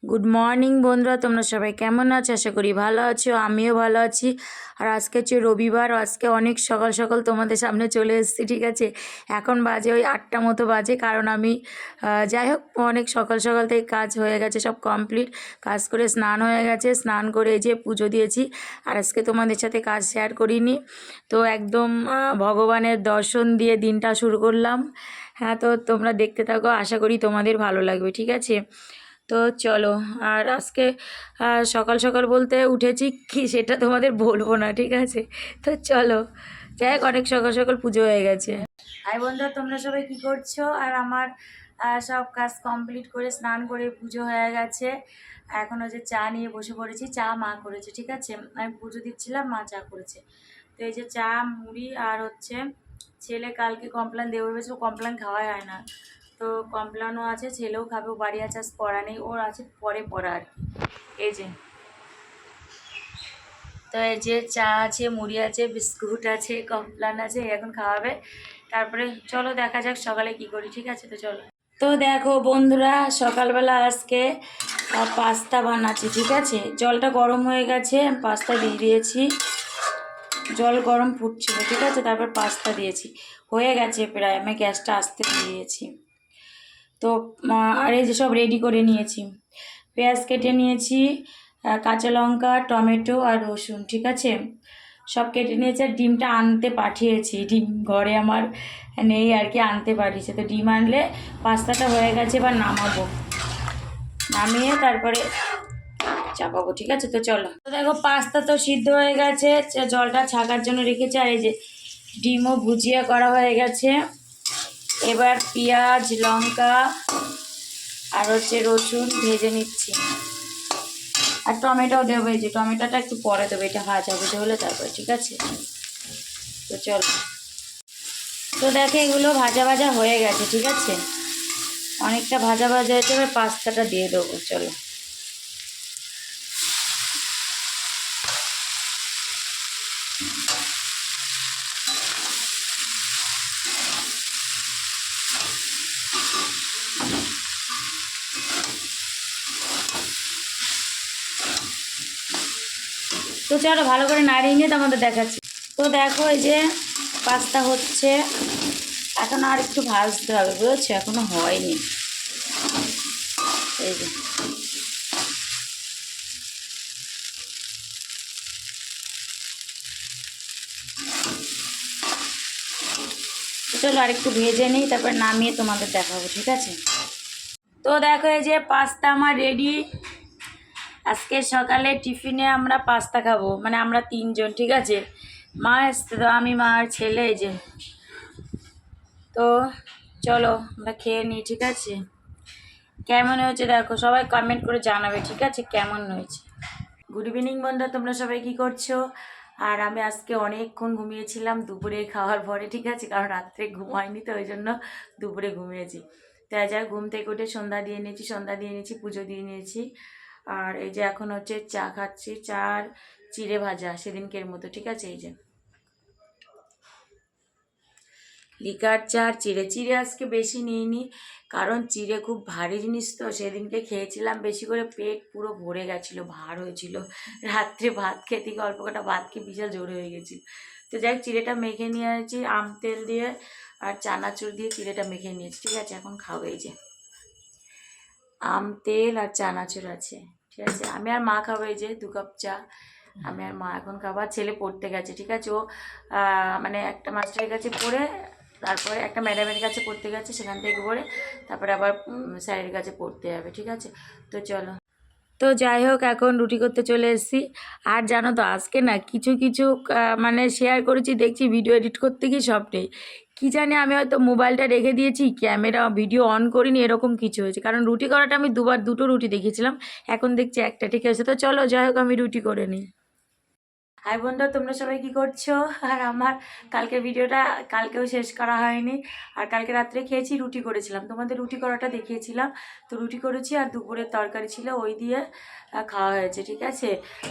Good morning বন্ধুরা, তোমরা সবাই কেমন আছো? আশা করি ভালো আছো, আমিও ভালো আছি। আর আজকে হচ্ছে রবিবার, আজকে অনেক সকাল সকাল তোমাদের সামনে চলে এসেছি। ঠিক আছে, এখন বাজে ওই 8টা মতো বাজে, কারণ আমি যাই হোক অনেক সকাল সকাল থেকে কাজ হয়ে গেছে, সব কমপ্লিট। কাজ করে স্নান হয়ে গেছে, স্নান করে এই যে পুজো দিয়েছি। আর আজকে তোমাদের সাথে কাজ শেয়ার করিনি, তো একদম ভগবানের দর্শন দিয়ে দিনটা শুরু করলাম। হ্যাঁ, তো তোমরা দেখতে থাকো, আশা করি তোমাদের ভালো লাগবে। ঠিক আছে, তো চলো। আর আজকে সকাল সকাল বলতে উঠেছি কি সেটা তোমাদের বলবো না, ঠিক আছে? তো চলো, যাই হোক অনেক সকাল সকাল পুজো হয়ে গেছে। হাই বন্ধুরা, তোমরা সবাই কি করছো? আর আমার সব কাজ কমপ্লিট করে স্নান করে পুজো হয়ে গেছে। এখন হচ্ছে চা নিয়ে বসে পড়েছি। চা মা করেছে, ঠিক আছে, আমি পুজো দিচ্ছিলাম, মা চা করেছে। তো এই যে চা, মুড়ি, আর হচ্ছে ছেলে কালকে কমপ্লেন দেবো ভেবেছিল, কমপ্লেন খাওয়াই হয় না, তো কমপ্লেনও আছে, ছেলেও খাবে, ও বাড়ি আছে, আজ পড়া নেই, ওর আছে পরে পড়া আর কি। এই যে, তো এই যে চা আছে, মুড়ি আছে, বিস্কুট আছে, কমপ্লেন আছে, এখন খাওয়াবে। তারপরে চলো দেখা যাক সকালে কি করি। ঠিক আছে, তো চলো। তো দেখো বন্ধুরা, সকালবেলা আজকে পাস্তা বানাচ্ছি। ঠিক আছে, জলটা গরম হয়ে গেছে, পাস্তা দিয়ে দিয়েছি, জল গরম ফুটছিল। ঠিক আছে, তারপর পাস্তা দিয়েছি, হয়ে গেছে প্রায়, আমি গ্যাসটা আস্তে দিয়েছি। তো আর এই যে সব রেডি করে নিয়েছি, পেঁয়াজ কেটে নিয়েছি, কাঁচা লঙ্কা, টমেটো আর রসুন, ঠিক আছে, সব কেটে নিয়েছি। আর ডিমটা আনতে পাঠিয়েছি, ডিম ঘরে আমার নেই আর কি, আনতে পাঠিয়েছে। তো ডিম আনলে পাস্তাটা হয়ে গেছে, এবার নামাবো, নামিয়ে তারপরে চাপাবো। ঠিক আছে, তো চলো। তো দেখো পাস্তা তো সিদ্ধ হয়ে গেছে, জলটা ছাকার জন্য রেখেছি। আর এই যে ডিমও ভুজিয়া করা হয়ে গেছে। এবার পেঁয়াজ, লঙ্কা আর হচ্ছে রসুন ভেজে নিচ্ছি, আর টমেটোও দেবো। এই যে টমেটোটা একটু পরে দেবো, এটা ভাজা ভুজে হলে তারপরে। ঠিক আছে, তো চলো। তো দেখে এগুলো ভাজা ভাজা হয়ে গেছে, ঠিক আছে, অনেকটা ভাজা ভাজা হয়েছে। এবার পাস্তাটা দিয়ে দেবো, চলো। তো চলো ভালো করে নাড়িয়ে নিয়ে তোমাদের দেখাচ্ছি। তো দেখো এই যে পাস্তা হচ্ছে, এখন আর একটু ভাজতে হবে, বুঝেছো, এখনো হয়নি। এই যে, চলো আর একটু ভেজে নিই, তারপর নামিয়ে তোমাদের দেখাবো। ঠিক আছে, তো দেখো এই যে পাস্তা আমার রেডি। আজকে সকালে টিফিনে আমরা পাস্তা খাবো, মানে আমরা 3জন। ঠিক আছে, মা এসছে, তো আমি, মা আর ছেলে। এই যে, তো চলো আমরা খেয়ে নিই। ঠিক আছে, কেমন হয়েছে দেখো, সবাই কমেন্ট করে জানাবে। ঠিক আছে, কেমন হয়েছে। গুড ইভিনিং বন্ধুরা, তোমরা সবাই কি করছো? আর আমি আজকে অনেকক্ষণ ঘুমিয়েছিলাম দুপুরে খাওয়ার পরে। ঠিক আছে, কারণ রাত্রে ঘুমাইনি, তো ওই জন্য দুপুরে ঘুমিয়েছি। তাই যা ঘুম থেকে উঠে সন্ধ্যা দিয়ে নিয়েছি, পুজো দিয়ে নিয়েছি। আর এই যে এখন হচ্ছে চা খাচ্ছি, চা আর চিড়ে ভাজা সেদিনকের মতো। ঠিক আছে, এই যে লিকার চা আর চিড়ে। চিড়ে আজকে বেশি নিইনি, কারণ চিড়ে খুব ভারী জিনিস, তো সেদিনকে খেয়েছিলাম বেশি করে, পেট পুরো ভরে গেছিলো, ভার হয়েছিল। রাত্রে ভাত খেতে গিয়ে অল্প কটা ভাত খেয়ে বিশাল জোরে হয়ে গেছিল। তো যাই হোক, চিড়েটা মেখে নিয়েছি আম তেল দিয়ে আর চানাচুর দিয়ে, চিড়েটা মেখে নিয়েছি। ঠিক আছে, এখন খাবো। এই যে আম তেল আর চানাচুর আছে। ঠিক আছে, আমি আর মা খাবো। এই যে 2 কাপ চা, আমি আর মা এখন খাবো। আর ছেলে পড়তে গেছে। ঠিক আছে, ও মানে একটা মাস্টারের কাছে পড়ে, তারপরে একটা ম্যাডামের কাছে পড়তে গেছে, সেখান থেকে পড়ে তারপরে আবার স্যারের কাছে পড়তে যাবে। ঠিক আছে, তো চলো। তো যাই হোক, এখন রুটি করতে চলে এসেছি। আর জানো তো আজকে না কিছু কিছু মানে শেয়ার করেছি, দেখছি ভিডিও এডিট করতে গিয়ে সব নেই। কী জানি, আমি হয়তো মোবাইলটা রেখে দিয়েছি, ক্যামেরা ভিডিও অন করিনি, এরকম কিছু হয়েছে। কারণ রুটি করাটা আমি দুটো রুটি দেখিয়েছিলাম, এখন দেখছি একটা। ঠিক আছে, তো চলো যাই হোক, আমি রুটি করে নিই। হাই বন্ধুরা, তোমরা সবাই কি করছো? আর আমার কালকে ভিডিওটা কালকেও শেষ করা হয়নি। আর কালকে রাত্রে খেয়েছি, রুটি করেছিলাম, তোমাদের রুটি করাটা দেখিয়েছিলাম। তো রুটি করেছি, আর দুপুরের তরকারি ছিল, ওই দিয়ে খাওয়া হয়েছে। ঠিক আছে,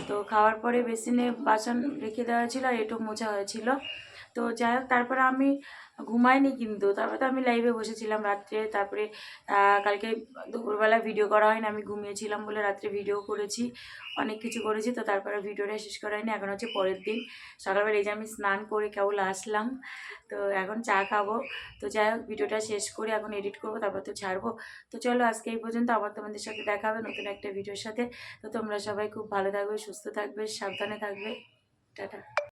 তো খাওয়ার পরে বেসিনে বাসন রেখে দেওয়া ছিল, আর এটু মোছা হয়েছিল। তো যাই হোক, তারপরে আমি ঘুমাইনি, কিন্তু তারপরে তো আমি লাইভে বসেছিলাম রাত্রে। তারপরে কালকে দুপুরবেলা ভিডিও করা হয়নি, আমি ঘুমিয়েছিলাম বলে রাত্রে ভিডিও করেছি, অনেক কিছু করেছি। তো তারপরে ভিডিওটা শেষ করা হয়নি, এখন হচ্ছে পরের দিন সকালবেলা। এই যে আমি স্নান করে কেবল আসলাম, তো এখন চা খাবো। তো যাই হোক, ভিডিওটা শেষ করে এখন এডিট করবো, তারপর তো ছাড়বো। তো চলো আজকে এই পর্যন্ত, আবার তোমাদের সাথে দেখা হবে নতুন একটা ভিডিওর সাথে। তো তোমরা সবাই খুব ভালো থাকবে, সুস্থ থাকবে, সাবধানে থাকবে। টাটা।